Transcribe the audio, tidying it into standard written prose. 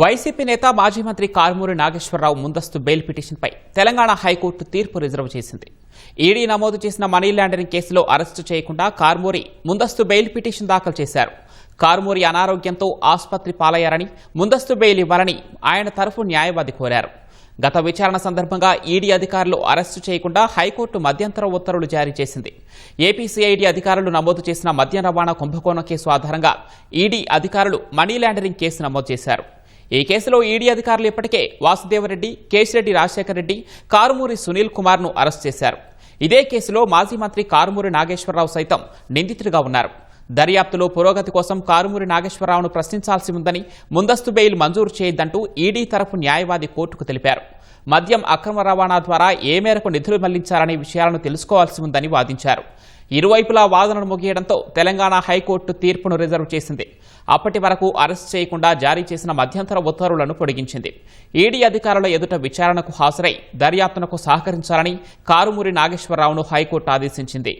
YCP నేత మాజీ మంత్రి కారుమూరి నాగేశ్వరరావు ముందస్తు బెయిల్ పిటిషన్పై తెలంగాణ హైకోర్టు తీర్పు రిజర్వ్ చేసింది. ఈడీ నమోదు చేసిన మనీ లాండరింగ్ కేసులో అరెస్టు చేయకుండా కారుమూరి ముందస్తు బెయిల్ పిటిషన్ దాఖలు చేశారు. కారుమూరి అనారోగ్యంతో ఆసుపత్రి పాలయ్యారని, ముందస్తు బెయిల్ ఇవ్వాలని ఆయన తరఫు న్యాయవాది కోరారు. గత విచారణ సందర్భంగా ఈడీ అధికారులు అరెస్టు చేయకుండా హైకోర్టు మధ్యంతర ఉత్తర్వులు జారీ చేసింది. ఏపీసీఐడీ అధికారులు నమోదు చేసిన మద్యం రవాణా కుంభకోణం కేసు ఆధారంగా ఈడీ అధికారులు మనీ లాండరింగ్ కేసు నమోదు చేశారు. ఈ కేసులో ఈడీ అధికారులు ఇప్పటికే వాసుదేవరెడ్డి, కేశిరెడ్డి రాజశేఖర్ రెడ్డి, కారుమూరి సునీల్ కుమార్ను అరెస్ట్ చేశారు. ఇదే కేసులో మాజీ మంత్రి కారుమూరి నాగేశ్వరరావు సైతం నిందితుడిగా ఉన్నారు. దర్యాప్తులో పురోగతి కోసం కారుమూరి నాగేశ్వరరావును ప్రశ్నించాల్సి ఉందని, ముందస్తు బెయిల్ మంజూరు చేయొద్దంటూ ఈడీ తరఫు న్యాయవాది కోర్టుకు తెలిపారు. మద్యం అక్రమ రవాణా ద్వారా ఏ మేరకు నిధులు మళ్లించారనే విషయాలను తెలుసుకోవాల్సి ఉందని వాదించారు. ఇరువైపులా వాదనలు ముగియడంతో తెలంగాణ హైకోర్టు తీర్పును రిజర్వ్ చేసింది. అప్పటి వరకు అరెస్ట్ చేయకుండా జారీ చేసిన మధ్యంతర ఉత్తర్వులను పొడిగించింది. ఈడీ అధికారుల ఎదుట విచారణకు హాజరై దర్యాప్తునకు సహకరించాలని కారుమూరి నాగేశ్వరరావును హైకోర్టు ఆదేశించింది.